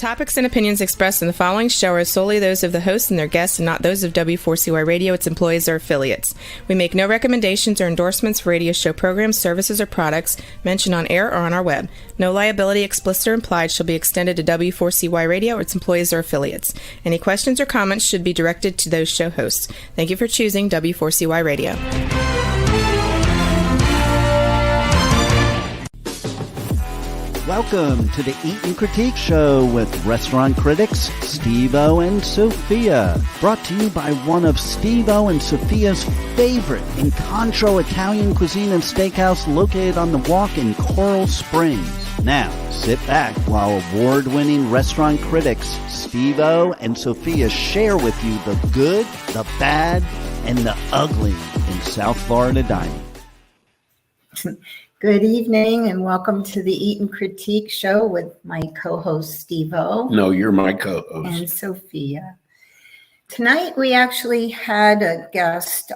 topics and opinions expressed in the following show are solely those of the host and their guests and not those of W4CY Radio, its employees, or affiliates. We make no recommendations or endorsements for radio show programs, services, or products mentioned on air or on our web. No liability, explicit or implied, shall be extended to W4CY Radio or its employees or affiliates. Any questions or comments should be directed to those show hosts. Thank you for choosing W4CY Radio. Welcome to the Eat and Critique Show with restaurant critics Steve-O and Sophia. Brought to you by one of Steve-O and Sophia's favorite Incontro Italian cuisine and steakhouse located on the Walk in Coral Springs. Now, sit back while award-winning restaurant critics Steve-O and Sophia share with you the good, the bad, and the ugly in South Florida dining. Good evening and welcome to the Eat and Critique Show with my co-host Steve-O. No, you're my co-host. And Sophia. Tonight we actually had a guest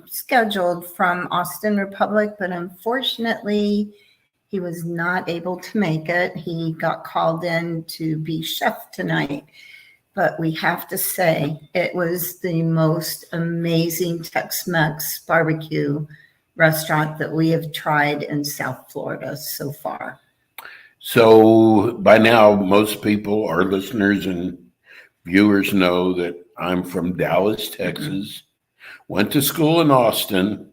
scheduled from Austin Republic, but unfortunately he was not able to make it. He got called in to be chef tonight. But we have to say it was the most amazing Tex-Mex barbecue restaurant that we have tried in South Florida so far. So by now, most people, our listeners and viewers, know that I'm from Dallas, Texas. Went to school in Austin.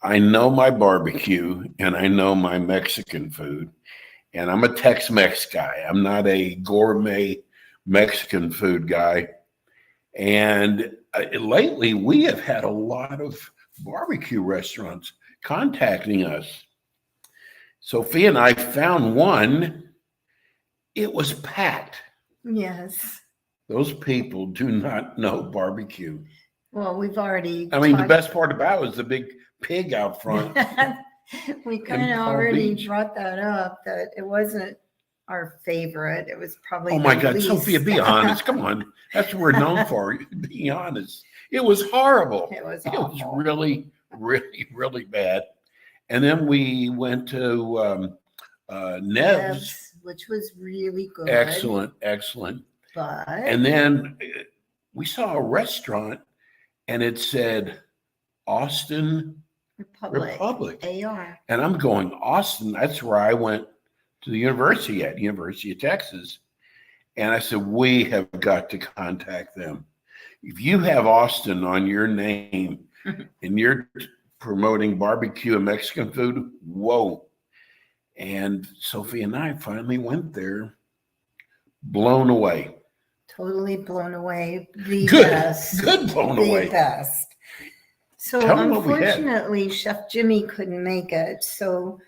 I know my barbecue and I know my Mexican food. And I'm a Tex-Mex guy. I'm not a gourmet Mexican food guy. And lately, we have had a lot of barbecue restaurants contacting us. Sophia and I found one. It was packed. Yes. Those people do not know barbecue. Well, we've already the best part about it was the big pig out front. We kind of already brought that up, that it wasn't our favorite. It was probably Oh my God, least. Sophia, be honest. Come on. That's what we're known for. Be honest. It was horrible. It was really, really, really bad. And then we went to Nev's, which was really good. Excellent. But And then we saw a restaurant and it said Austin Republic. AR. And I'm going, Austin, that's where I went to the University of Texas. And I said, we have got to contact them. If you have Austin on your name and you're promoting barbecue and Mexican food, whoa. And Sophie and I finally went there, blown away. Totally blown away. The Good blown away. The best. So unfortunately, Chef Jimmy couldn't make it. So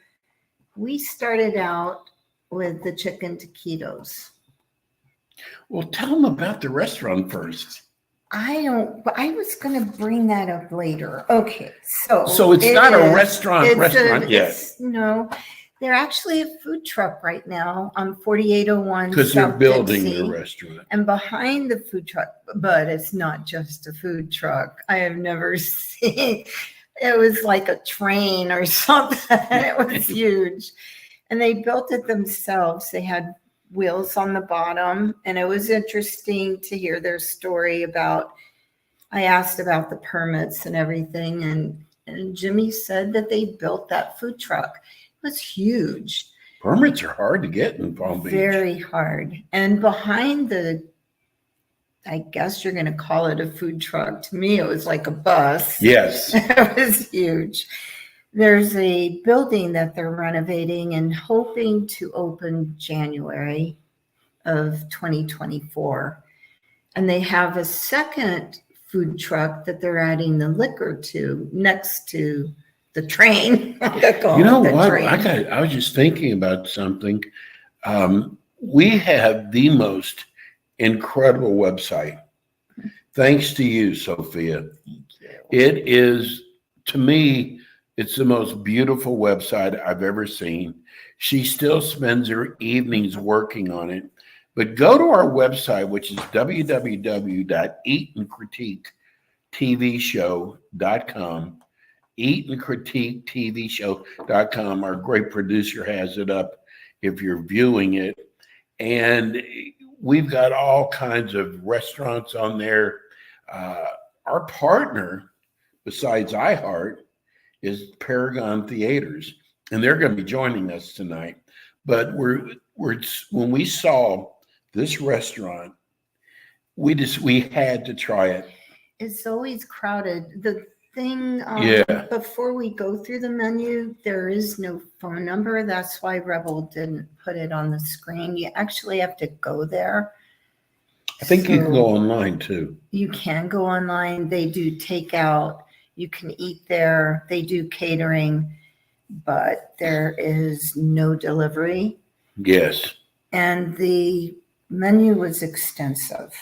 we started out with the chicken taquitos. Well, tell them about the restaurant first. I was going to bring that up later. Okay, so it's not a restaurant yet. No, they're actually a food truck right now on 4801. Because they're building the restaurant. And behind the food truck, but it's not just a food truck. I have never seen, it was like a train or something. It was huge. And they built it themselves. They had wheels on the bottom, and it was interesting to hear their story about, I asked about the permits and everything, and Jimmy said that they built that food truck. It was huge. Permits are hard to get in Palm Beach. Very hard. And behind I guess you're going to call it a food truck. To me, it was like a bus. Yes. It was huge. There's a building that they're renovating and hoping to open January of 2024. And they have a second food truck that they're adding the liquor to next to the train. You know what? I was just thinking about something. We have the most incredible website. Thanks to you, Sophia. It is, to me, it's the most beautiful website I've ever seen. She still spends her evenings working on it. But go to our website, which is www.eatandcritiquetvshow.com. Eatandcritiquetvshow.com. Our great producer has it up if you're viewing it. And we've got all kinds of restaurants on there. Our partner, besides iHeart, is Paragon Theaters, and they're going to be joining us tonight. But we're when we saw this restaurant, we had to try it. It's always crowded. The thing, Yeah. before we go through the menu, there is no phone number. That's why Rebel didn't put it on the screen. You actually have to go there. I think you can go online too. You can go online. They do takeout. You can eat there. They do catering, but there is no delivery. Yes. And the menu was extensive.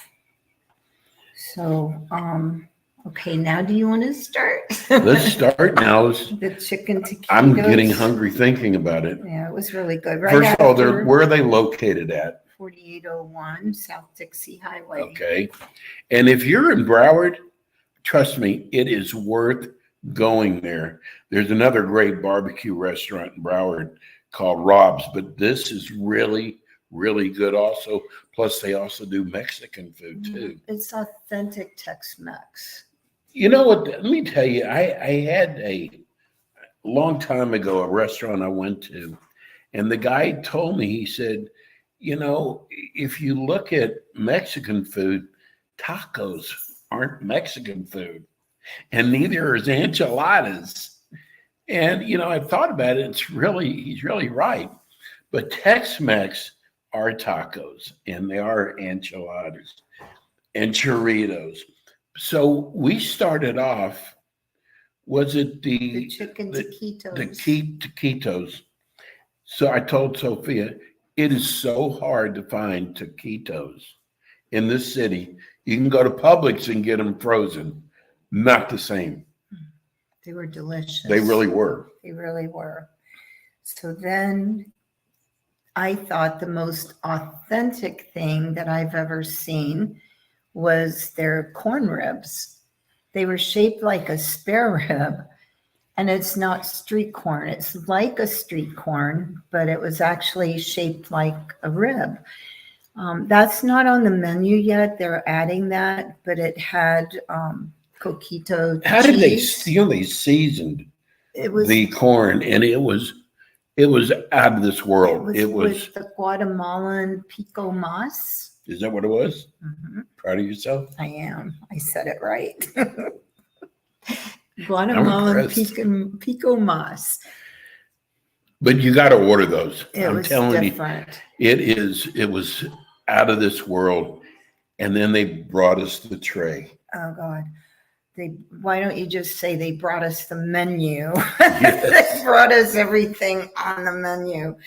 So, okay, now do you want to start? Let's start now. The chicken taquitos. I'm getting hungry thinking about it. Yeah, it was really good. First of all, where are they located at? 4801 South Dixie Highway. Okay. And if you're in Broward, trust me, it is worth going there. There's another great barbecue restaurant in Broward called Rob's, but this is really, really good also. Plus, they also do Mexican food too. It's authentic Tex-Mex. You know what? Let me tell you, I had a long time ago a restaurant I went to, and the guy told me, he said, you know, if you look at Mexican food, tacos aren't Mexican food, and neither is enchiladas. And, you know, I thought about it. He's really right. But Tex-Mex are tacos, and they are enchiladas and churritos. So we started off, was it The chicken taquitos. the taquitos. So I told Sophia, it is so hard to find taquitos in this city. You can go to Publix and get them frozen. Not the same. They were delicious. They really were. They really were. So then I thought the most authentic thing that I've ever seen was their corn ribs. They were shaped like a spare rib, and it's not street corn. It's like a street corn, but it was actually shaped like a rib. That's not on the menu yet. They're adding that, but it had coquito How did they, cheese. they seasoned It was the corn, and it was out of this world. It was with the Guatemalan pico mas. Is that what it was? Mhm. Proud of yourself? I am. I said it right. I'm Guatemalan impressed. pico mas. But you got to order those. It I'm was telling different. you, it was out of this world. And then they brought us the tray. Oh God. Why don't you just say they brought us the menu? Yes. They brought us everything on the menu.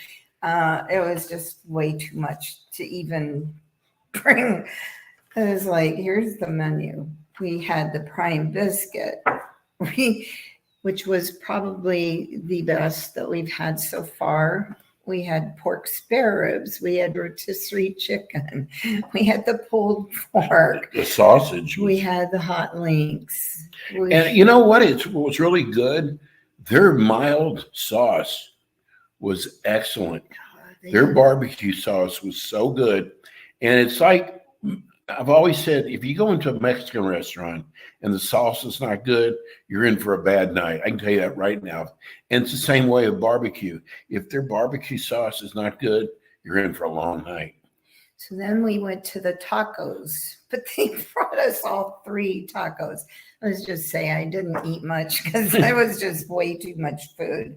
It was just way too much to even bring. It was like, here's the menu. We had the prime biscuit, which was probably the best that we've had so far. We had pork spare ribs. We had rotisserie chicken. We had the pulled pork. The sausage. We had the hot links. And you know what? What's really good? Their mild sauce was excellent. Their barbecue sauce was so good. And it's like, I've always said, if you go into a Mexican restaurant and the sauce is not good, you're in for a bad night. I can tell you that right now. And it's the same way with barbecue. If their barbecue sauce is not good, you're in for a long night. So then we went to the tacos, but they brought us all 3 tacos. Let's just say I didn't eat much because it was just way too much food.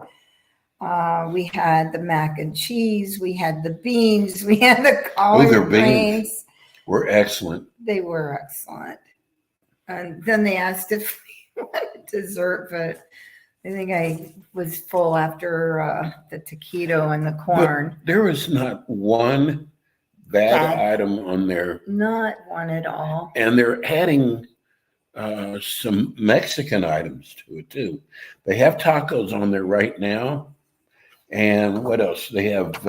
We had the mac and cheese. We had the beans. We had the collard greens. Were excellent. They were excellent. And then they asked if we wanted dessert, but I think I was full after the taquito and the corn. But there was not one bad item on there. Not one at all. And they're adding some Mexican items to it too. They have tacos on there right now. And what else? They have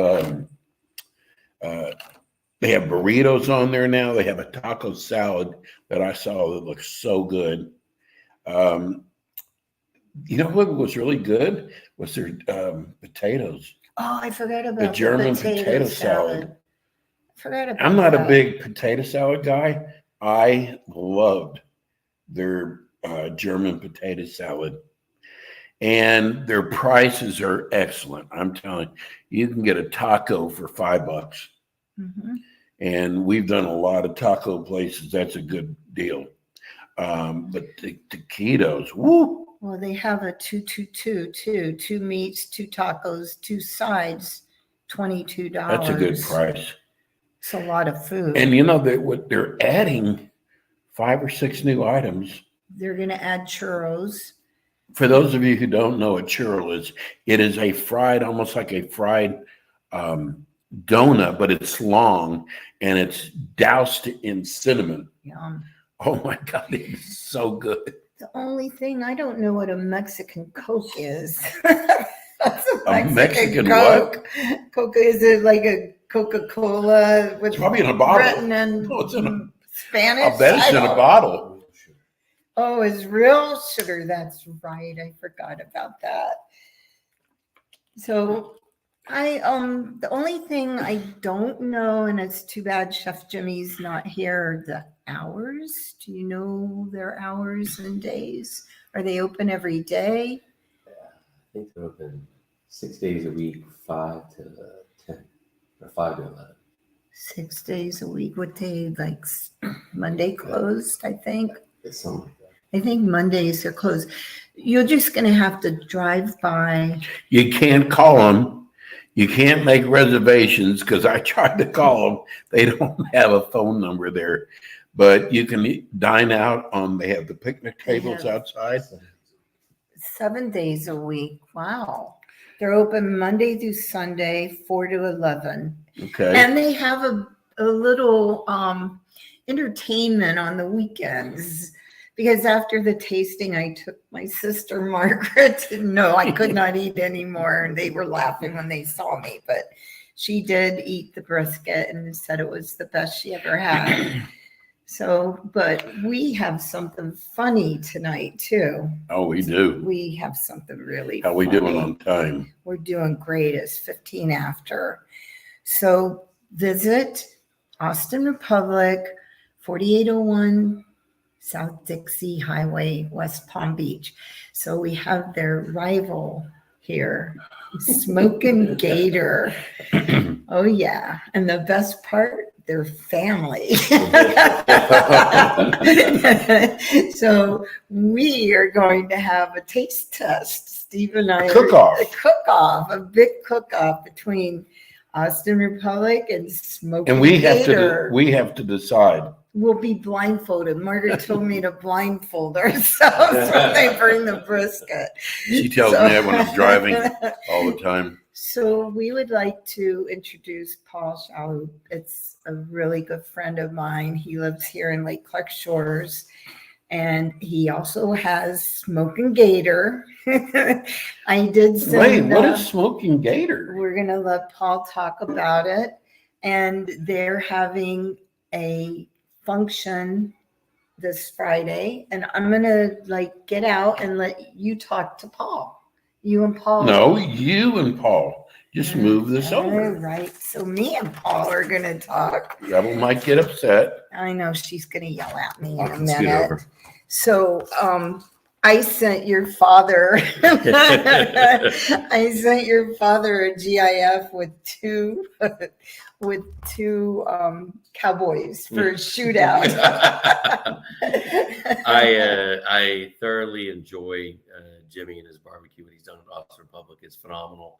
burritos on there now. They have a taco salad that I saw that looks so good. You know what was really good was their potatoes. Oh, I forgot about the German potato salad. Forgot about I'm not a that. big potato salad guy. I loved their German potato salad, and their prices are excellent. I'm telling you, you can get a taco for $5, Mhm. and we've done a lot of taco places. That's a good deal. But the taquitos, woo! Well, they have a 222 too. 2 meats, 2 tacos, 2 sides, $22. That's a good price. It's a lot of food. And you know they're adding 5 or 6 new items. They're going to add churros. For those of you who don't know what churro is, it is a fried, almost like a fried donut, but it's long and it's doused in cinnamon. Yum. Oh my God, it's so good. The only thing, I don't know what a Mexican Coke is. That's A Mexican Coke. Coke, is it like a Coca-Cola with It's probably in a bottle. written in No, it's in a, Spanish? I'll bet it's in a bottle. Oh, it's real sugar. That's right. I forgot about that. So the only thing I don't know, and it's too bad Chef Jimmy's not here, are the hours. Do you know their hours and days? Are they open every day? I think they're open 6 days a week, 5 to 10, or 5 to 11. 6 days a week. What day? Like Monday closed, I think. It's something like that. I think Mondays are closed. You're just going to have to drive by. You can't call them. You can't make reservations because I tried to call them. They don't have a phone number there. But you can dine out on, they have the picnic tables outside. 7 days a week. Wow. They're open Monday through Sunday, 4 to 11. Okay. And they have a little entertainment on the weekends. Because after the tasting, I took my sister Margaret. No, I could not eat anymore. And they were laughing when they saw me. But she did eat the brisket and said it was the best she ever had. So, but we have something funny tonight, too. Oh, we do. We have something really How we funny. doing on time? We're doing great. It's 15 after. So visit Austin Republic, 4801 South Dixie Highway, West Palm Beach. So we have their rival here, Smokin' Gator. Oh, yeah. And the best part, their family. So we are going to have a taste test. Steve and I. Cook-off. A big cook-off between Austin Republic and Smokin' And we Gator. have to decide. We'll be blindfolded. Margaret told me to blindfold ourselves when they bring the brisket. She tells me that when I'm driving all the time. So we would like to introduce Paul Shalhoub. It's a really good friend of mine. He lives here in Lake Clark Shores. And he also has Smokin' Gator. I did send, Wait, what is Smokin' Gator? We're going to let Paul talk about it. And they're having a function this Friday. And I'm going to get out and let you talk to Paul. You and Paul. No, you and Paul. Just move this over. All right. So me and Paul are going to talk. Rebel might get upset. I know she's going to yell at me in I a can scoot minute. over. So I sent your father I sent your father a GIF with two cowboys for a shootout. I thoroughly enjoy Jimmy and his barbecue. What he's done at Austin Republic is phenomenal.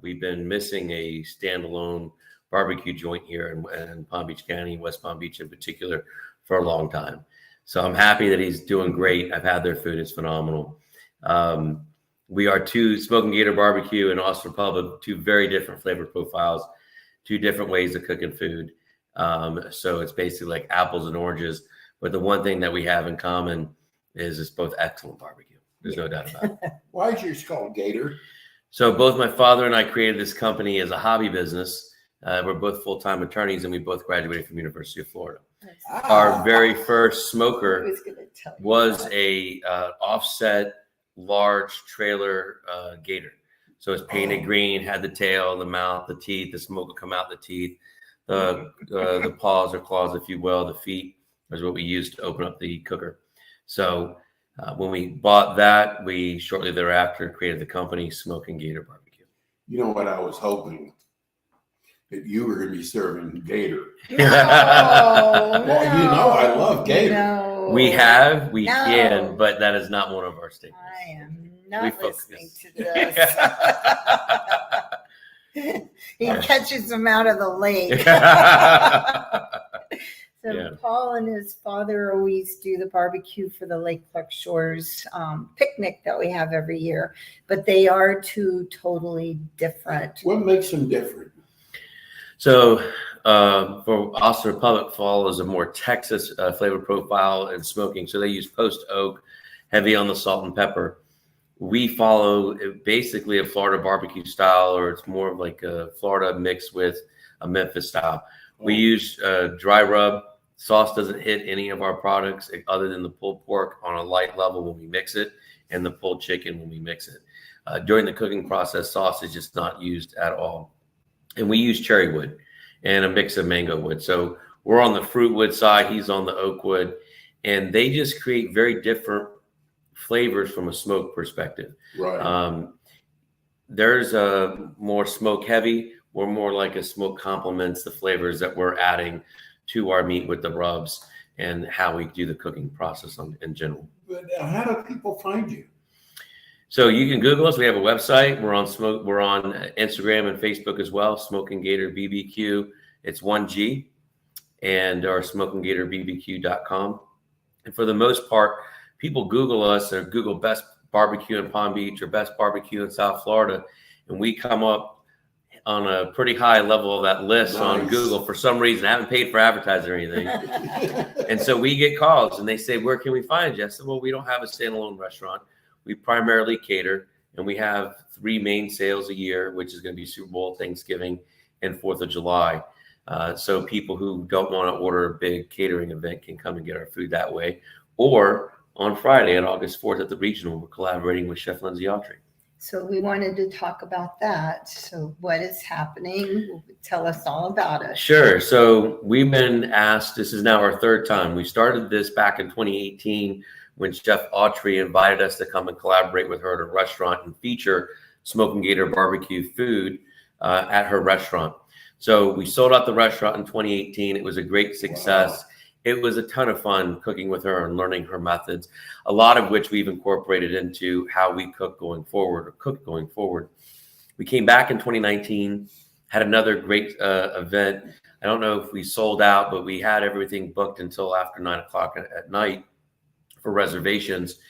We've been missing a standalone barbecue joint here in Palm Beach County, West Palm Beach in particular, for a long time. So I'm happy that he's doing great. I've had their food. It's phenomenal. We are two Smokin' Gator Barbecue and Austin Republic, two very different flavor profiles, two different ways of cooking food. So it's basically like apples and oranges. But the one thing that we have in common is it's both excellent barbecue. There's no doubt about it. Why is yours called Gator? So both my father and I created this company as a hobby business. We're both full-time attorneys, and we both graduated from University of Florida. Our very first smoker was a offset large trailer gator. So it's painted green, had the tail, the mouth, the teeth. The smoke would come out the teeth. the paws or claws, if you will, the feet is what we use to open up the cooker. So when we bought that, we shortly thereafter created the company Smoking Gator Barbecue. You know what? I was hoping that you were going to be serving gator. No, Well, you know I love gator. No. We No. can, but that is not one of our staples. I am We not focus. listening to this. He catches them out of the lake. So Yeah. Paul and his father always do the barbecue for the Lake Clark Shores picnic that we have every year, but they are two totally different. What makes them different? So for Austin Republic follows a more Texas flavor profile and smoking. So they use post oak, heavy on the salt and pepper. We follow basically a Florida barbecue style, or it's more of like a Florida mixed with a Memphis style. We use dry rub. Sauce doesn't hit any of our products other than the pulled pork on a light level when we mix it, and the pulled chicken when we mix it. During the cooking process, sauce is just not used at all. And we use cherry wood and a mix of mango wood. So we're on the fruit wood side, he's on the oak wood, and they just create very different flavors from a smoke perspective. Right. There's a more smoke heavy. We're more like a smoke complements the flavors that we're adding to our meat with the rubs and how we do the cooking process in general. But how do people find you? So you can Google us. We have a website. We're on Instagram and Facebook as well. Smoking Gator BBQ. It's 1G, and our SmokingGatorBBQ.com. And for the most part, people Google us or Google best barbecue in Palm Beach or best barbecue in South Florida, and we come up on a pretty high level of that list on Google for some reason. I haven't paid for advertising or anything. And so we get calls and they say, where can we find you? I said, well, we don't have a standalone restaurant. We primarily cater, and we have 3 main sales a year, which is going to be Super Bowl, Thanksgiving, and 4th of July. So people who don't want to order a big catering event can come and get our food that way. Or on Friday on August 4th at the regional, we're collaborating with Chef Lindsay Autry. So we wanted to talk about that. So what is happening? Tell us all about it. Sure. So we've been asked, this is now our 3rd time. We started this back in 2018 when Chef Autry invited us to come and collaborate with her at a restaurant and feature Smoking Gator barbecue food at her restaurant. So we sold out the restaurant in 2018. It was a great success. Wow. It was a ton of fun cooking with her and learning her methods, a lot of which we've incorporated into how we cook going forward or cook going forward. We came back in 2019, had another great event. I don't know if we sold out, but we had everything booked until after 9:00 at night for reservations.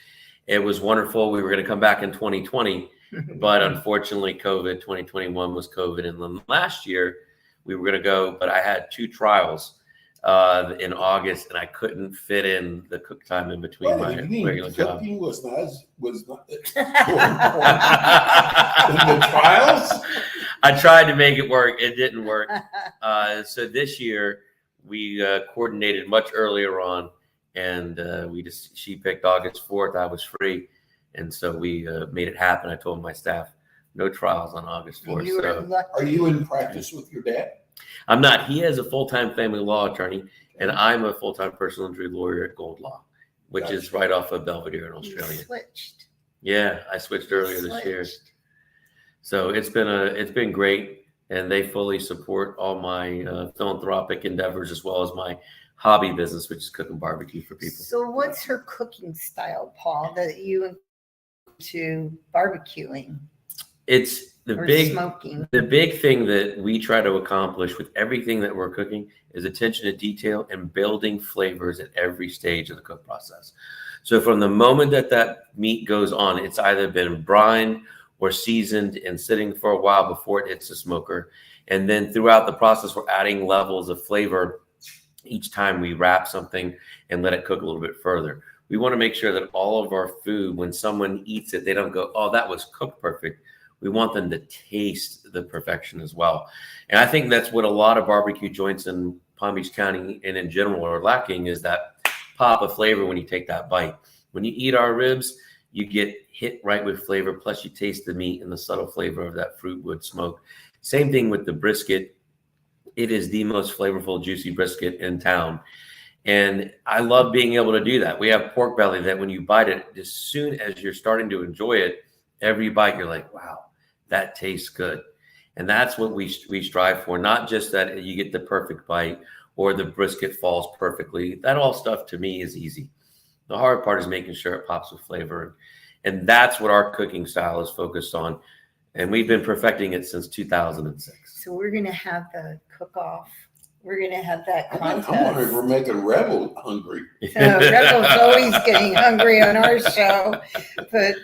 It was wonderful. We were going to come back in 2020, but unfortunately, 2021 was COVID. And then last year we were going to go, but I had 2 trials in August, and I couldn't fit in the cook time in between my regular job. Was not in the trials. I tried to make it work. It didn't work. So this year we coordinated much earlier on, and she picked August 4th. I was free, and so we made it happen. I told my staff no trials on August 4th. Are you in practice with your dad? I'm not. He is a full-time family law attorney, and I'm a full-time personal injury lawyer at Gold Law, which is right off of Belvedere in Australia. You switched. Yeah, I switched earlier this year. So it's been great, and they fully support all my philanthropic endeavors as well as my hobby business, which is cooking barbecue for people. So what's her cooking style, Paul, that you into barbecuing? It's smoking. The big thing that we try to accomplish with everything that we're cooking is attention to detail and building flavors at every stage of the cook process. So from the moment that meat goes on, it's either been brined or seasoned and sitting for a while before it hits the smoker. And then throughout the process, we're adding levels of flavor each time we wrap something and let it cook a little bit further. We want to make sure that all of our food, when someone eats it, they don't go, oh, that was cooked perfect. We want them to taste the perfection as well. And I think that's what a lot of barbecue joints in Palm Beach County and in general are lacking, is that pop of flavor when you take that bite. When you eat our ribs, you get hit right with flavor, plus you taste the meat and the subtle flavor of that fruit wood smoke. Same thing with the brisket it is the most flavorful, juicy brisket in town. And I love being able to do that. We have pork belly that when you bite it, as soon as you're starting to enjoy it, every bite, you're like, wow, that tastes good. And that's what we strive for. Not just that you get the perfect bite or the brisket falls perfectly. That all stuff to me is easy. The hard part is making sure it pops with flavor. And that's what our cooking style is focused on. And we've been perfecting it since 2006. So we're going to have the cook-off. We're going to have that contest. I'm wondering if we're making Rebel hungry. So Rebel's always getting hungry on our show, but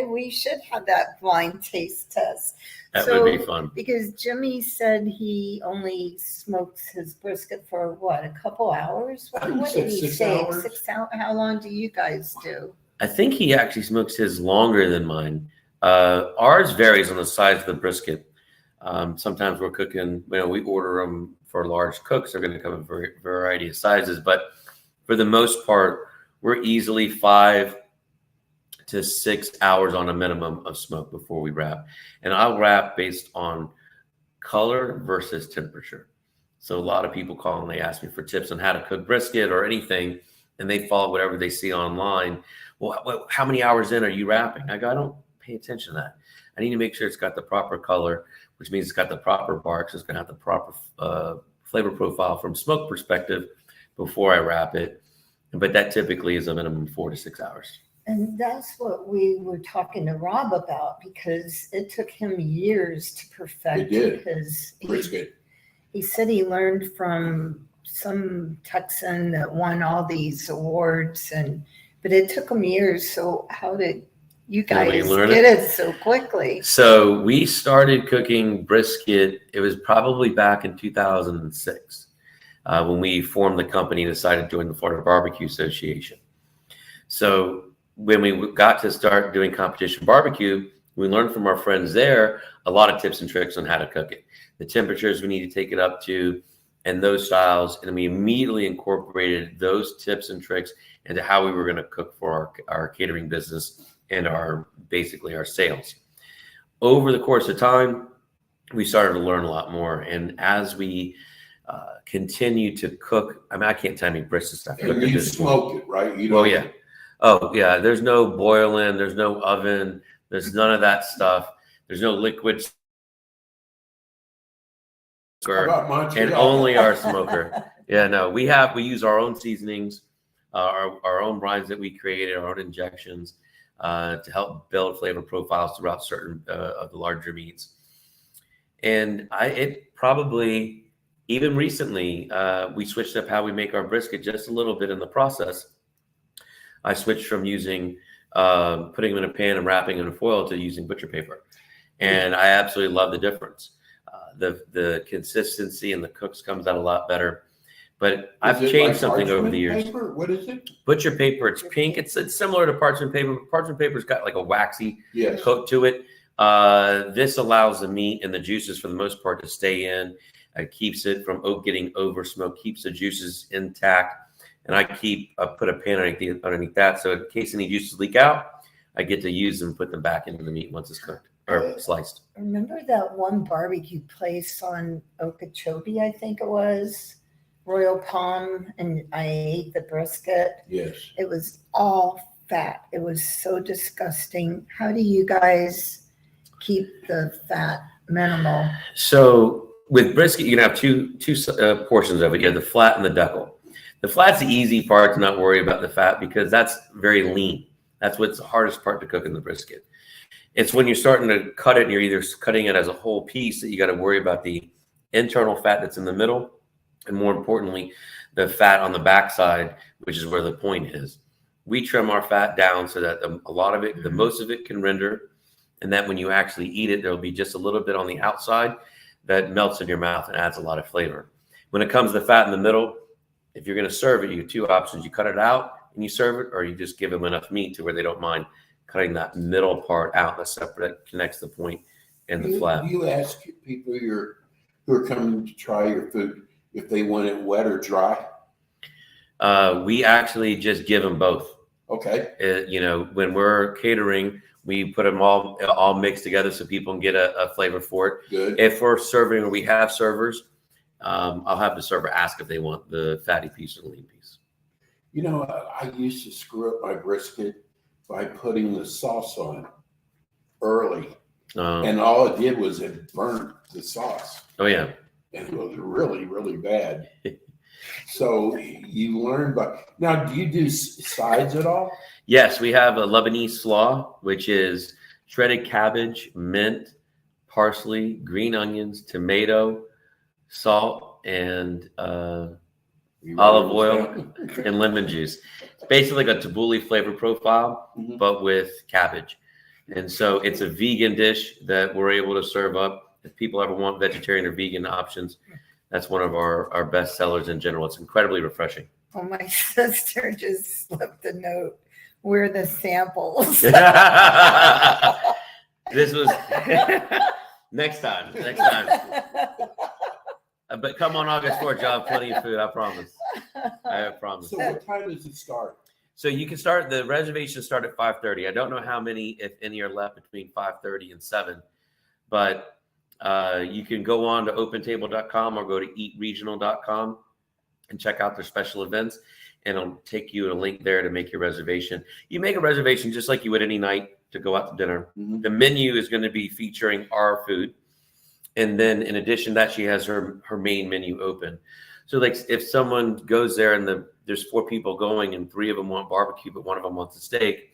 we should have that blind taste test. That would be fun. Because Jimmy said he only smokes his brisket for what, a couple hours? What did he say? 6 hours? How long do you guys do? I think he actually smokes his longer than mine. Ours varies on the size of the brisket. Sometimes we're cooking, we order them for large cooks. They're going to come in a variety of sizes. But for the most part, we're easily 5 to 6 hours on a minimum of smoke before we wrap. And I'll wrap based on color versus temperature. So a lot of people call and they ask me for tips on how to cook brisket or anything, and they follow whatever they see online. Well, how many hours in are you wrapping? I go, I don't pay attention to that. I need to make sure it's got the proper color, which means it's got the proper bark. So it's going to have the proper flavor profile from smoke perspective before I wrap it. But that typically is a minimum 4 to 6 hours. And that's what we were talking to Rob about, because it took him years to perfect. It did. Because he said he learned from some Texan that won all these awards, but it took him years. So how did you guys get it so quickly? So we started cooking brisket. It was probably back in 2006 when we formed the company and decided to join the Florida Barbecue Association. So when we got to start doing competition barbecue, we learned from our friends there a lot of tips and tricks on how to cook it, the temperatures we need to take it up to, and those styles. And we immediately incorporated those tips and tricks into how we were going to cook for our catering business and basically our sales. Over the course of time, we started to learn a lot more. And as we continue to cook, I can't tell you brisket stuff. And you smoke it, right? Yeah. Oh, yeah. There's no boiling. There's no oven. There's none of that stuff. There's no liquid. And only our smoker. Yeah, no, we use our own seasonings, our own brines that we created, our own injections to help build flavor profiles throughout certain of the larger meats. And it probably, even recently, we switched up how we make our brisket just a little bit in the process. I switched from using putting them in a pan and wrapping in foil to using butcher paper. And I absolutely love the difference. The consistency and the cooks comes out a lot better. But I've changed something over the years. Paper? What is it? Butcher paper. It's pink. It's similar to parchment paper. Parchment paper's got like a waxy coat to it. This allows the meat and the juices for the most part to stay in. It keeps it from getting over smoked, keeps the juices intact. And I put a pan underneath that. So in case any juices leak out, I get to use them and put them back into the meat once it's cooked or sliced. Remember that one barbecue place on Okeechobee, I think it was, Royal Palm, and I ate the brisket. Yes. It was all fat. It was so disgusting. How do you guys keep the fat minimal? So with brisket, you can have two portions of it. You have the flat and the deckle. The flat's the easy part to not worry about the fat because that's very lean. That's what's the hardest part to cook in the brisket. It's when you're starting to cut it and you're either cutting it as a whole piece that you got to worry about the internal fat that's in the middle, and more importantly, the fat on the backside, which is where the point is. We trim our fat down so that a lot of it, the most of it can render, and that when you actually eat it, there'll be just a little bit on the outside that melts in your mouth and adds a lot of flavor. When it comes to the fat in the middle, if you're going to serve it, you have two options. You cut it out and you serve it, or you just give them enough meat to where they don't mind cutting that middle part out that connects the point and the flat. You ask people who are coming to try your food if they want it wet or dry? We actually just give them both. Okay. When we're catering, we put them all mixed together so people can get a flavor for it. Good. If we're serving or we have servers, I'll have the server ask if they want the fatty piece or the lean piece. You know, I used to screw up my brisket by putting the sauce on early. And all it did was it burnt the sauce. Oh, yeah. And it was really, really bad. So you learn, but now do you do sides at all? Yes, we have a Lebanese slaw, which is shredded cabbage, mint, parsley, green onions, tomato, salt, and olive oil and lemon juice. It's basically like a tabbouleh flavor profile, but with cabbage. And so it's a vegan dish that we're able to serve up. If people ever want vegetarian or vegan options, that's one of our best sellers in general. It's incredibly refreshing. Well, my sister just slipped a note. We're the samples. This was next time. But come on August 4th, you'll have plenty of food. I promise. I promise. So what time does it start? So you can start, the reservations start at 5:30. I don't know how many, if any, are left between 5:30 and 7, but you can go on to opentable.com or go to eatregional.com and check out their special events, and it'll take you to a link there to make your reservation. You make a reservation just like you would any night to go out to dinner. The menu is going to be featuring our food. And then in addition to that, she has her main menu open. So like if someone goes there and there's 4 people going and 3 of them want barbecue, but 1 of them wants a steak,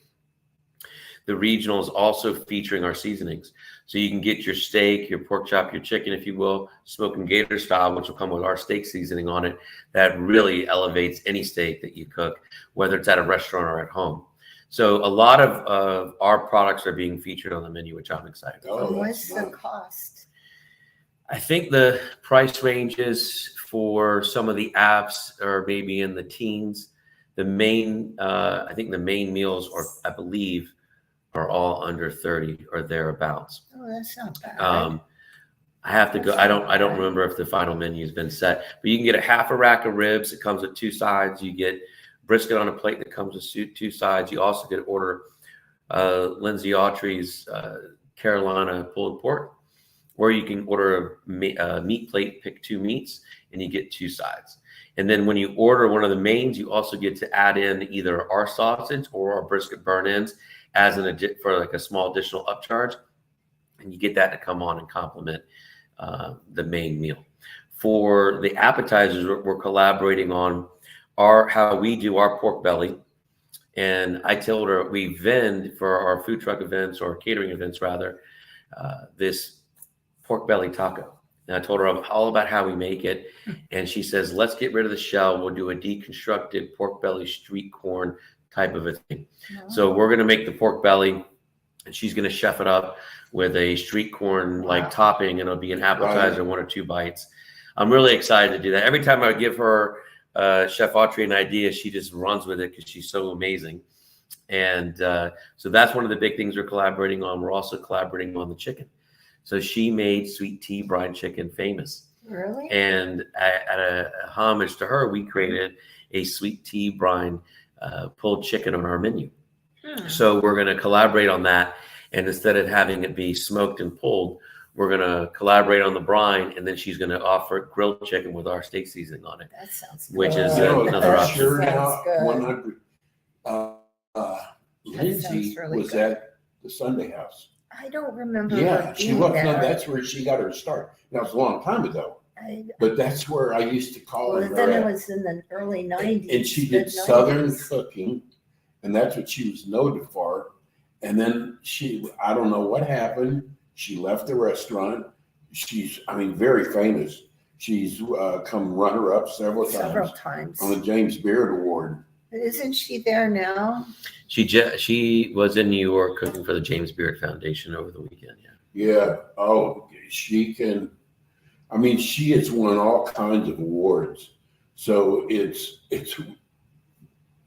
the regional is also featuring our seasonings. So you can get your steak, your pork chop, your chicken, if you will, smoking gator style, which will come with our steak seasoning on it. That really elevates any steak that you cook, whether it's at a restaurant or at home. So a lot of our products are being featured on the menu, which I'm excited about. What's the cost? I think the price ranges for some of the apps are maybe in the teens. The main, I think the main meals are, I believe, are all under 30 or thereabouts. Oh, that's not bad. I have to go. I don't remember if the final menu has been set, but you can get a half a rack of ribs. It comes with 2 sides. You get brisket on a plate that comes with 2 sides. You also get order Lindsay Autry's Carolina pulled pork, or you can order a meat plate, pick 2 meats, and you get 2 sides. And then when you order one of the mains, you also get to add in either our sausage or our brisket burn-ins as for like a small additional upcharge. And you get that to come on and complement the main meal. For the appetizers, we're collaborating on how we do our pork belly. And I told her we vend for our food truck events or catering events rather, this pork belly taco. And I told her all about how we make it. And she says, let's get rid of the shell. We'll do a deconstructed pork belly street corn type of a thing. So we're going to make the pork belly and she's going to chef it up with a street corn like topping, and it'll be an appetizer, 1 or 2 bites. I'm really excited to do that. Every time I give her Chef Autry an idea, she just runs with it because she's so amazing. And so that's one of the big things we're collaborating on. We're also collaborating on the chicken. So she made sweet tea brine chicken famous. Really? And at a homage to her, we created a sweet tea brine pulled chicken on our menu. So we're going to collaborate on that. And instead of having it be smoked and pulled, we're going to collaborate on the brine. And then she's going to offer grilled chicken with our steak seasoning on it. That sounds good. Which is another option. Sure Sounds now, good. 100. Lindsay really was good. at the Sunday House. I don't remember. Yeah, her she being was. there. No, that's where she got her start. That was a long time ago. But that's where I used to call Well, her. then it at. was in the early 90s. And she did mid- Southern 90s. cooking, and that's what she was noted for. And then I don't know what happened. She left the restaurant. She's, very famous. She's come runner-up several times on the James Beard Award. But isn't she there now? She was in New York cooking for the James Beard Foundation over the weekend. Yeah. Oh, she can. She has won all kinds of awards. So it's.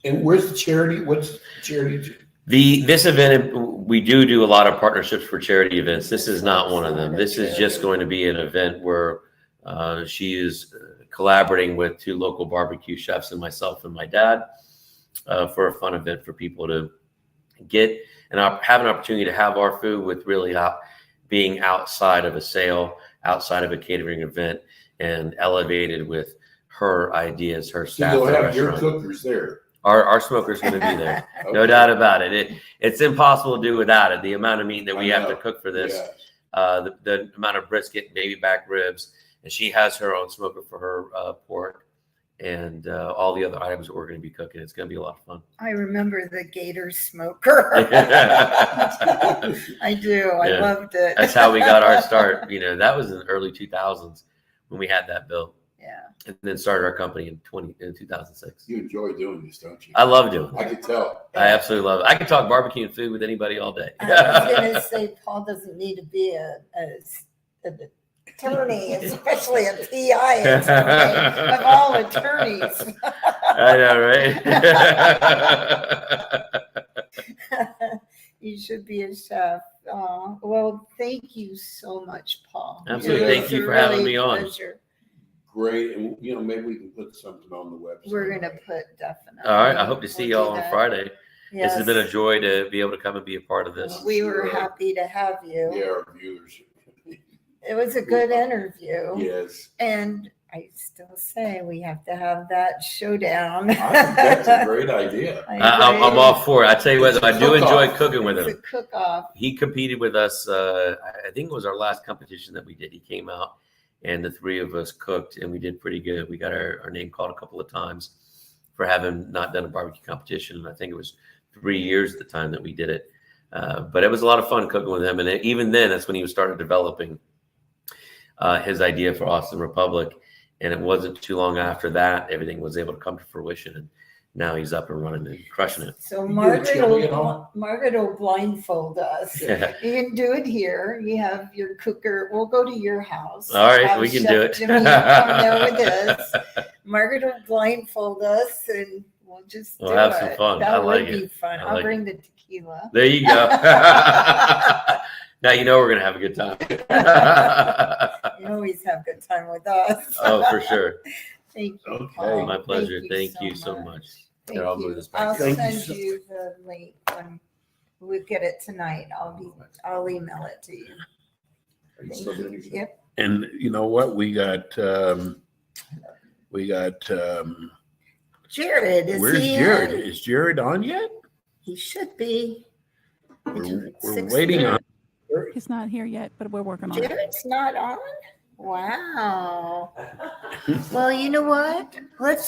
And where's the charity? What's the charity? This event, we do a lot of partnerships for charity events. This is not one of them. This is just going to be an event where she is collaborating with 2 local barbecue chefs and myself and my dad for a fun event for people to get and have an opportunity to have our food with really being outside of a sale, outside of a catering event, and elevated with her ideas, her So staff. you'll at the have your restaurant. cookers there. Our smoker's going to be there. No Okay. doubt about it. It's impossible to do without it. The amount of meat that we I have to know. cook for this, Yeah. the amount of brisket, baby back ribs, and she has her own smoker for her pork and all the other items that we're going to be cooking. It's going to be a lot of fun. I remember the Gator smoker. I do. I Yeah. loved it. That's how we got our start. That was in the early 2000s when we had that built, Yeah. and then started our company in 2006. You enjoy doing this, don't you? I love doing it. I can tell. I absolutely love it. I can talk barbecue and food with anybody all day. I was going to say, Paul doesn't need to be an attorney, especially a PI attorney of all attorneys. I know, right? You should be a chef. Well, thank you so much, Paul. Absolutely. It was Thank you a for having really me on. pleasure. Great. And, maybe we can put something on the website. We're going to put definitely. All right. I hope to see We'll y'all do on that. Friday. Yes. This has been a joy to be able to come and be a part of this. We were happy to have you. Yeah, our viewers. It was a good interview. Yes. And I still say we have to have that showdown. I think that's a great idea. I'm all for it. I tell you what, I do enjoy Cook-off. cooking with It's a him. cook-off. He competed with us. I think it was our last competition that we did. He came out and the three of us cooked and we did pretty good. We got our name called a couple of times for having not done a barbecue competition. And I think it was 3 years at the time that we did it. But it was a lot of fun cooking with him. And even then, that's when he started developing his idea for Austin Republic. And it wasn't too long after that, everything was able to come to fruition. And now he's up and running and crushing it. So You Margaret get a chili at all? will blindfold us. You can do it here. You have your cooker. We'll go to your house. All right, Have we can Chef do it. Jimmy come there with us. Margaret will blindfold us, and we'll just We'll do have it. some fun. That I would like be it. fun. I I'll like bring the tequila. There you go. Now you know we're going to have a good time. You always have good time with us. Oh, for sure. Thank you. Okay. Paul. My pleasure. Thank you so so much. Thank Here, I'll you. move this back. I'll Thank you send so- you the link when we get it tonight. I'll email it to you. Thank you. Yep. And you know what? We got Jared, is where's he Jared? in? Is Jared on yet? He should be. We're Six waiting thirty. on. He's not here yet, but we're working on it. Jared's not on? Wow. Well, you know what? Let's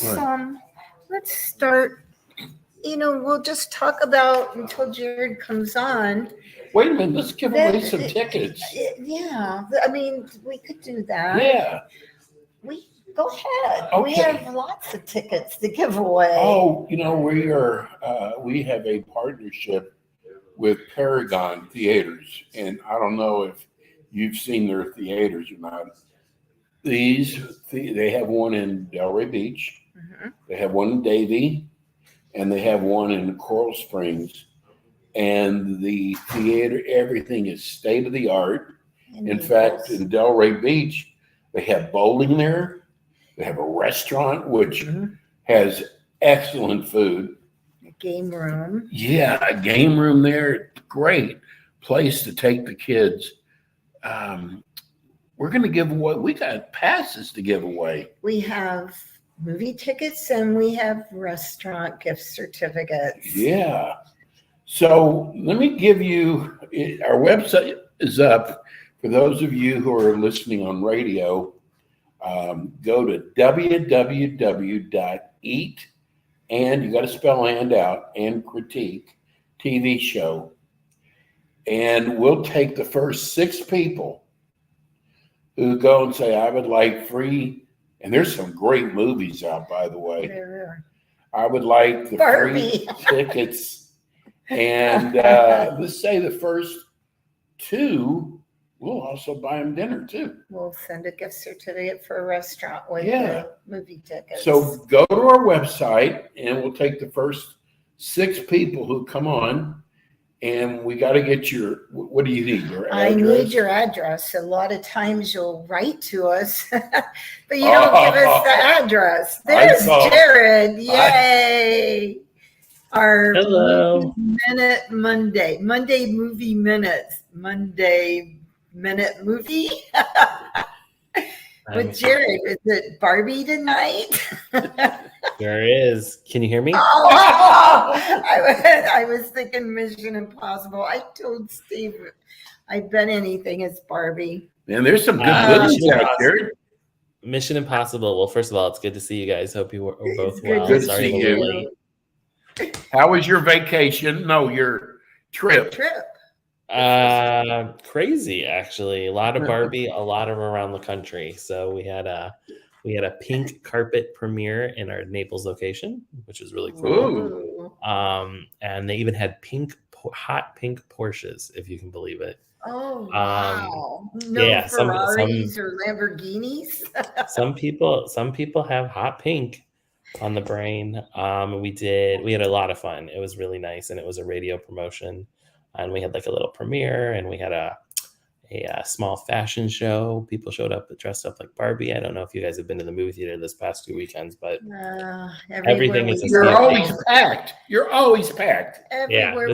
start, we'll just talk about until Jared comes on. Wait a minute. Let's give away That- some tickets. Yeah, I mean, we could do that. Yeah. Go ahead. We Okay. have lots of tickets to give away. Oh, we have a partnership with Paragon Theaters, and I don't know if you've seen their theaters or not. They have one in Delray Beach, Mhm. they have one in Davie, and they have one in Coral Springs. And the theater, everything is state of the art. In fact, in Delray Beach, they have bowling there. They have a restaurant which Mhm. has excellent food. Game room. Yeah, a game room there. Great place to take the kids. We're going to give away, we got passes to give away. We have movie tickets and we have restaurant gift certificates. Yeah. So let me give you, our website is up. For those of you who are listening on radio, go to www.eat, and you got to spell and out, and critique TV show. And we'll take the first 6 people who go and say, I would like free, and there's some great movies out, by the way. There I would like the Barbie. free tickets. And let's say the first 2, we'll also buy them dinner too. We'll send a gift certificate for a restaurant with Yeah. the movie tickets. So go to our website and we'll take the first 6 people who come on, and we got to get your, what do you need? Your I address? need your address. A lot of times you'll write to us, but you don't give us the address. There's saw- Jared. Yay. Our Hello. Monday movie minutes, Monday minute movie. With Jared, is it Barbie tonight? There is. Can you hear me? I was thinking Mission Impossible. I told Steve I'd bet anything it's Barbie. Man, there's some good movies out there. Mission Impossible. Well, first of all, it's good to see you guys. Hope you were both well. Good to see you. How was your vacation? No, your trip. Crazy, actually. A lot of Barbie, a lot of around the country. So we had a pink carpet premiere in our Naples location, which is really cool. And they even had hot pink Porsches, if you can believe it. Oh wow! No Ferraris or Lamborghinis. some people have hot pink on the brain. We had a lot of fun. It was really nice, and it was a radio promotion, and we had like a little premiere, and we had a small fashion show. People showed up dressed up like Barbie. I don't know if you guys have been to the movie theater this past 2 weekends, but everything is. You're always packed. You're always packed. Everywhere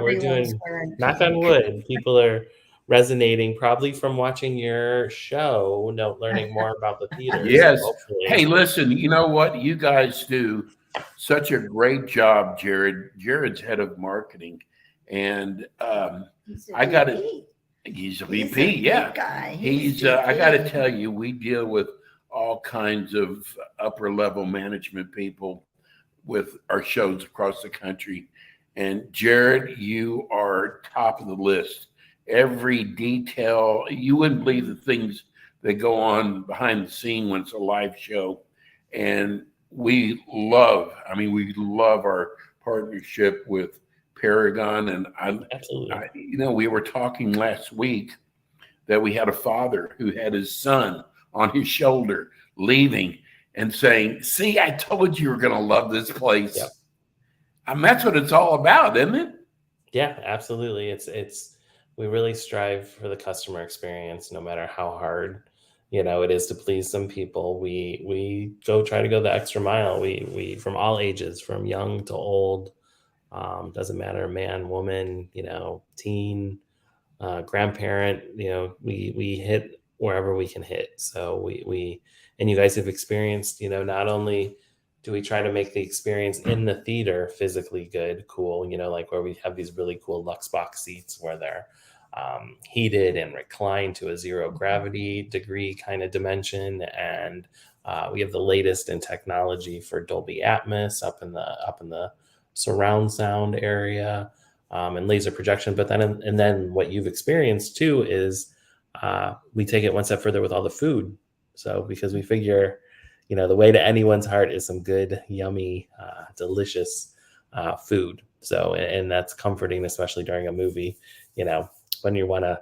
we're doing. Knock on wood. People are resonating probably from watching your show, learning more about the theater. Yes. So hey, listen. You know what? You guys do such a great job, Jared. Jared's head of marketing, and I got it. He's a VP, yeah. Guy. I got to tell you, we deal with all kinds of upper level management people with our shows across the country. And Jared, you are top of the list. Every detail, you wouldn't believe the things that go on behind the scene when it's a live show. And we love our partnership with Paragon, and we were talking last week that we had a father who had his son on his shoulder leaving and saying, "See, I told you were going to love this place." Yep. That's what it's all about, isn't it? Yeah, absolutely. It's we really strive for the customer experience, no matter how hard it is to please some people. We try to go the extra mile. We from all ages, from young to old. Doesn't matter, man, woman, teen, grandparent, we hit wherever we can hit. So we and you guys have experienced, not only do we try to make the experience in the theater physically good, cool, like where we have these really cool Lux box seats where they're heated and reclined to a zero gravity degree kind of dimension. And we have the latest in technology for Dolby Atmos up in the surround sound area, and laser projection. But then what you've experienced too is we take it one step further with all the food. So because we figure, the way to anyone's heart is some good, yummy, delicious food. So, and that's comforting, especially during a movie, when you're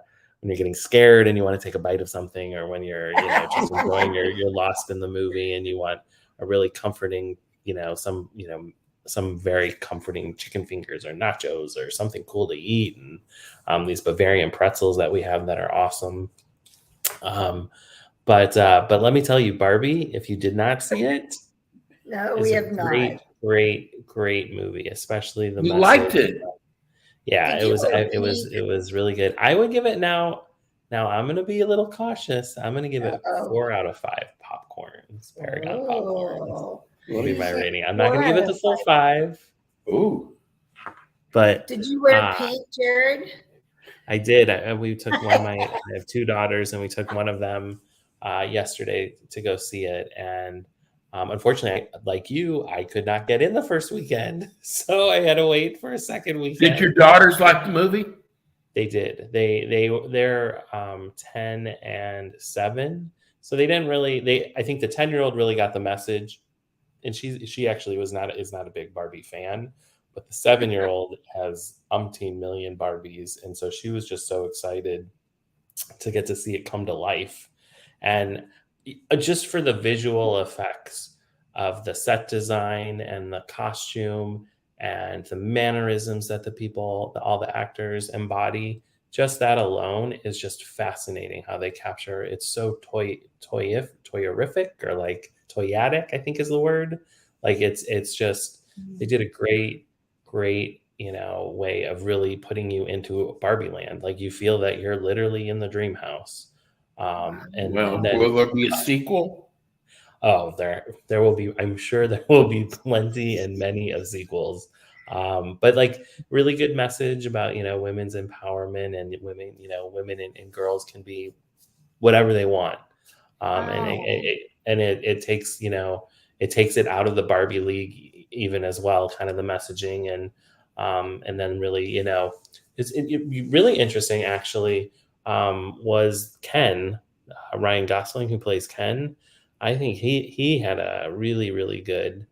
getting scared and you want to take a bite of something, or when you're, just enjoying you're lost in the movie and you want a really comforting, some very comforting chicken fingers or nachos or something cool to eat, and these Bavarian pretzels that we have that are awesome. But let me tell you, Barbie, if you did not see it, no, we have not. Great movie, especially the. You liked it. Yeah, it was really good. I would give it now. I'm going to be a little cautious. I'm going to give it 4 out of 5 popcorns, Paragon popcorns. Will be my rating. I'm not going to give it the full 5. Ooh. But did you wear pink, Jared? I did. We took one. I have 2 daughters, and we took one of them yesterday to go see it. And unfortunately, like you, I could not get in the first weekend, so I had to wait for a second weekend. Did your daughters like the movie? They did. They're 10 and 7, so they didn't really. I think the 10-year-old really got the message. And she actually is not a big Barbie fan, but the 7-year-old has umpteen million Barbies, and so she was just so excited to get to see it come to life, and just for the visual effects of the set design and the costume and the mannerisms that all the actors embody. Just that alone is just fascinating how they capture. It's so toyerific, or like toyatic, I think is the word. Like it's just, they did a great, way of really putting you into Barbie land. Like you feel that you're literally in the dream house. Well, then will there be a sequel? oh, there will be. I'm sure there will be plenty and many of sequels. But like really good message about women's empowerment and women women and girls can be whatever they want. And it takes it takes it out of the Barbie league even as well, kind of the messaging and then really it's really interesting actually. Was Ken Ryan Gosling, who plays Ken. I think he had a really good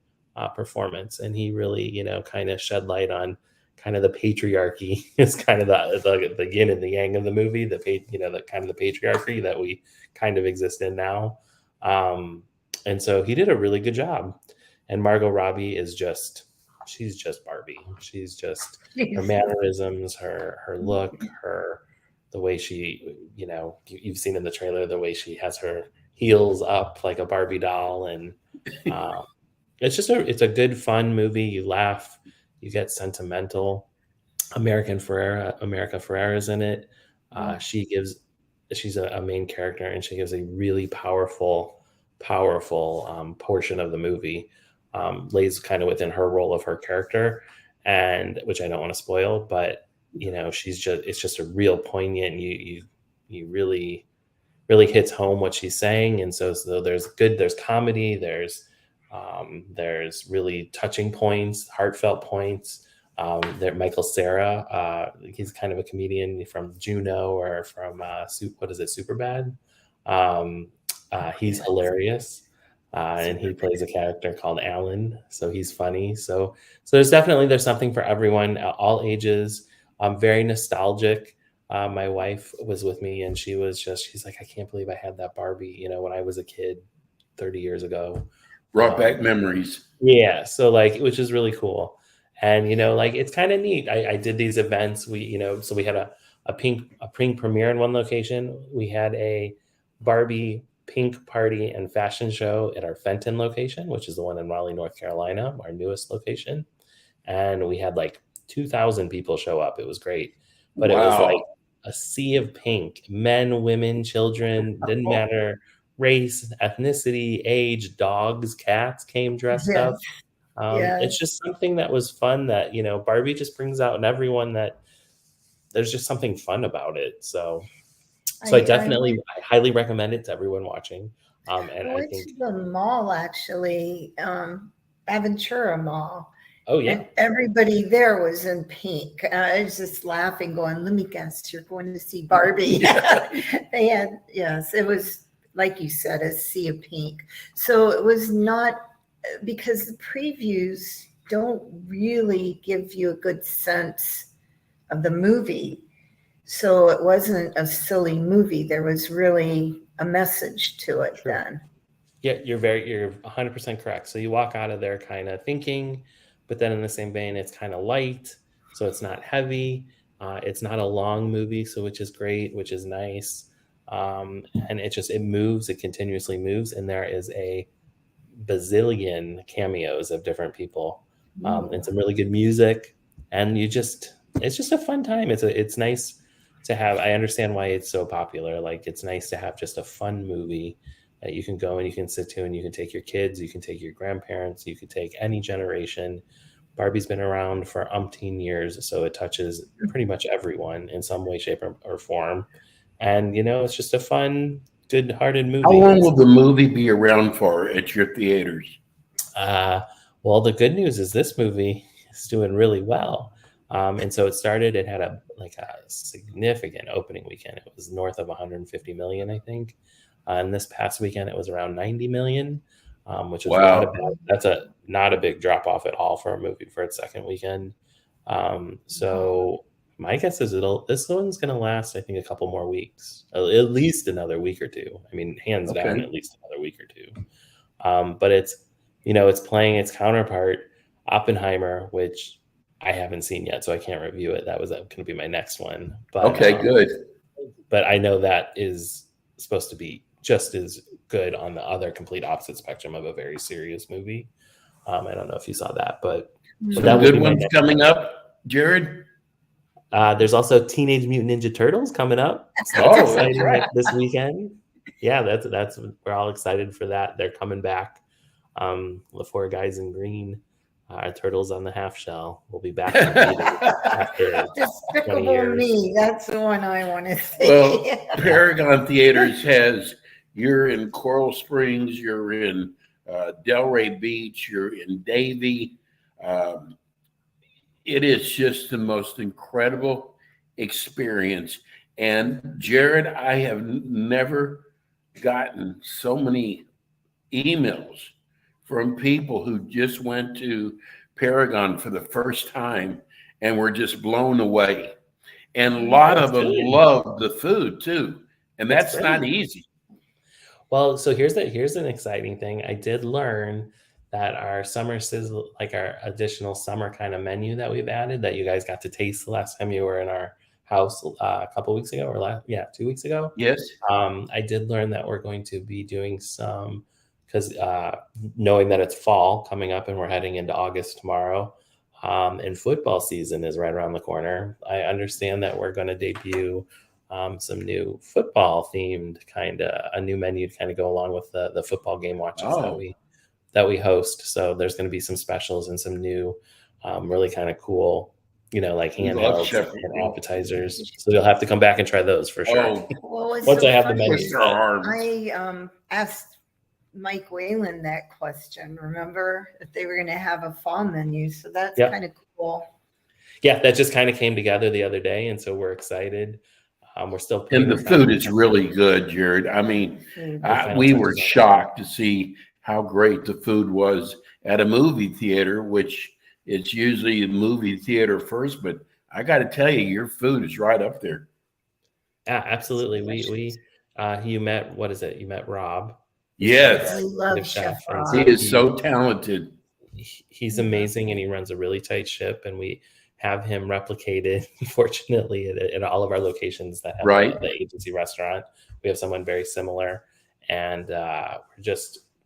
performance, and he really kind of shed light on kind of the patriarchy. It's kind of the yin and the yang of the movie, the kind of the patriarchy that we kind of exist in now. And so he did a really good job. And Margot Robbie is she's just Barbie. She's just her mannerisms, her look, the way she, you've seen in the trailer, the way she has her heels up like a Barbie doll. And it's a good, fun movie. You laugh, you get sentimental. America Ferrera is in it. She's a main character, and she gives a really powerful portion of the movie, lays kind of within her role of her character, and which I don't want to spoil, but it's just a real poignant. You really hits home what she's saying, and so there's comedy, there's really touching points, heartfelt points. There, Michael Cera, he's kind of a comedian from Juno or from Superbad. He's hilarious, and he plays a character called Alan, so he's funny. So there's something for everyone, all ages. Very nostalgic. My wife was with me, and she's like, I can't believe I had that Barbie, when I was a kid 30 years ago. Brought back memories. Yeah. So which is really cool. And, it's kind of neat. I did these events. So we had a pink premiere in one location. We had a Barbie pink party and fashion show at our Fenton location, which is the one in Raleigh, North Carolina, our newest location. And we had 2,000 people show up. It was great. But It was like a sea of pink, men, women, children, didn't matter, race, ethnicity, age, dogs, cats came dressed up. It's just something that was fun that, Barbie just brings out in everyone, that there's just something fun about it. So I highly recommend it to everyone watching. And I went to the mall, actually, Aventura Mall. Oh, yeah. And everybody there was in pink. I was just laughing, going, let me guess, you're going to see Barbie. They had, yes, it was, like you said, a sea of pink. So it was not, because the previews don't really give you a good sense of the movie. So it wasn't a silly movie. There was really a message to it then. Yeah, you're 100% correct. So you walk out of there kind of thinking, but then in the same vein, it's kind of light. So it's not heavy. It's not a long movie, so which is great, which is nice. And it moves, it continuously moves. And there is a bazillion cameos of different people, and some really good music. And it's just a fun time. It's nice to have. I understand why it's so popular. It's nice to have just a fun movie that you can go and you can sit to, and you can take your kids, you can take your grandparents, you can take any generation. Barbie's been around for umpteen years, so it touches pretty much everyone in some way, shape, or form. And it's just a fun, good-hearted movie. How long will the movie be around for at your theaters? Well, the good news is this movie is doing really well. And so it had a significant opening weekend. It was north of 150 million, I think. And this past weekend, it was around 90 million, which is not a big drop off at all for a movie for its second weekend. So my guess is this one's going to last, I think, a couple more weeks, at least another week or two. I mean, hands down, at least another week or two. But it's playing its counterpart, Oppenheimer, which I haven't seen yet, so I can't review it. That was going to be my next one. But, good. But I know that is supposed to be just as good on the other complete opposite spectrum of a very serious movie. I don't know if you saw that, but that good one's coming up, Jared. There's also Teenage Mutant Ninja Turtles coming up. So Oh, that's exciting this weekend. Yeah, that's we're all excited for that. They're coming back. The four guys in green, Turtles on the Half Shell, will be back in theaters after 20 Despicable years. Me. That's the one I want to see. Well, Paragon Theaters has, you're in Coral Springs, you're in Delray Beach, you're in Davie. It is just the most incredible experience. And Jared, I have never gotten so many emails from people who just went to Paragon for the first time and were just blown away. And a lot of them love the food too. And that's not easy. Well, so here's an exciting thing. I did learn that our summer sizzle, like our additional summer kind of menu that we've added that you guys got to taste the last time you were in our house a couple weeks ago, or 2 weeks ago. Yes. I did learn that we're going to be doing some, because knowing that it's fall coming up and we're heading into August tomorrow, and football season is right around the corner. I understand that we're going to debut some new football themed a new menu to kind of go along with the football game watches that we host. So there's going to be some specials and some new really kind of cool, like handhelds and appetizers. So you'll have to come back and try those for sure. Once I have the menu set. I asked Mike Whalen that question. Remember if they were going to have a fall menu? So that's kind of cool. Yeah, that just kind of came together the other day, and so we're excited. We're still and the food is really good, Jared. I mean, we were shocked to see how great the food was at a movie theater, which it's usually a movie theater first. But I got to tell you, your food is right up there. Yeah, absolutely. You met You met Rob. Yes, I love Chef Rob. He is so talented. He's amazing, and he runs a really tight ship, and we have him replicated, fortunately, at all of our locations that have the agency restaurant. We have someone very similar, and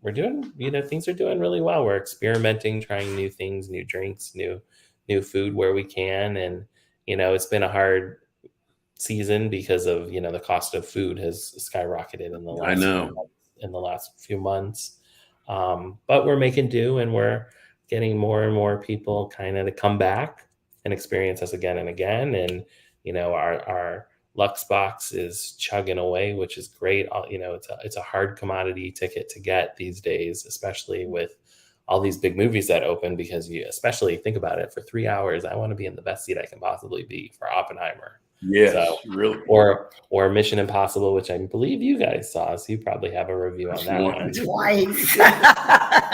we're doing, things are doing really well. We're experimenting, trying new things, new drinks, new food where we can, and it's been a hard season because of the cost of food has skyrocketed in the last few months. But we're making do, and we're getting more and more people kind of to come back and experience us again and again. And, our Lux box is chugging away, which is great. It's a hard commodity ticket to get these days, especially with all these big movies that open, because you especially think about it, for 3 hours, I want to be in the best seat I can possibly be for Oppenheimer. Yes, so, really. Or Mission Impossible, which I believe you guys saw, so you probably have a review on that one. Twice.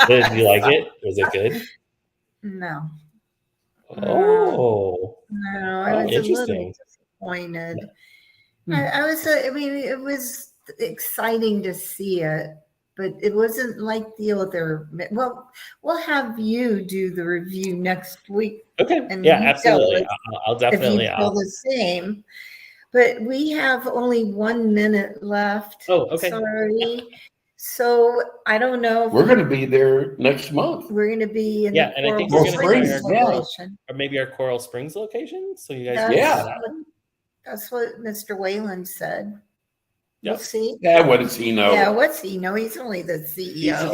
Did you like it? Was it good? No. Oh. No, I was a little disappointed. It was exciting to see it, but it wasn't like the other. Well, we'll have you do the review next week. Okay. Yeah, absolutely. I'll definitely. If you feel the same. But we have only 1 minute left. Oh, okay. Sorry. So I don't know. We're going to be there next month. We're going to be in and I think we're going to be location. Or maybe our Coral Springs location. So you guys that's what Mr. Whalen said. Yep. We'll see. Yeah, what does he know? Yeah, what's he know? He's only the CEO.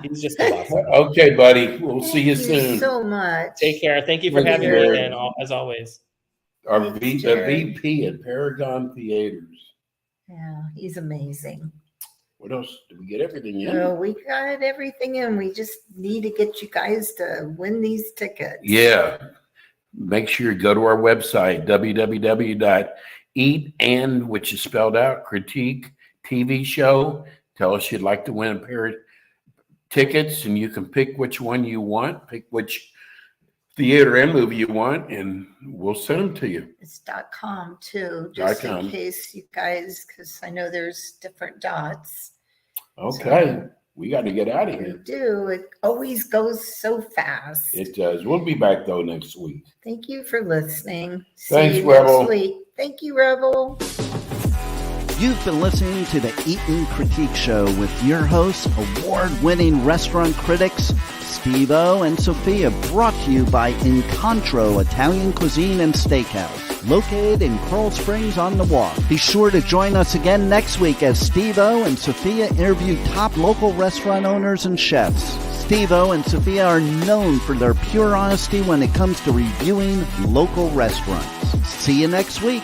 He's just the boss. Okay, buddy. We'll see you soon. Thank you so much. Take care. Thank you for having me again, as always. Our VP at Paragon Theaters. Yeah, he's amazing. What else? Did we get everything in? Well, we got everything in. We just need to get you guys to win these tickets. Yeah. Make sure you go to our website, www.eat which is spelled out, critique TV show. Tell us you'd like to win a pair of tickets, and you can pick which one you want, pick which theater and movie you want, and we'll send them to you. It's .com too, just in case you guys, because I know there's different dots. Okay. So, we got to get out of here. We do. It always goes so fast. It does. We'll be back, though, next week. Thank you for listening. Thanks, See you Rebel. next week. Thank you, Rebel. You've been listening to the Eatin' Critique Show with your hosts, award-winning restaurant critics Steve-O and Sophia, brought to you by Incontro Italian Cuisine and Steakhouse, located in Coral Springs on the Walk. Be sure to join us again next week as Steve-O and Sophia interview top local restaurant owners and chefs. Steve-O and Sophia are known for their pure honesty when it comes to reviewing local restaurants. See you next week.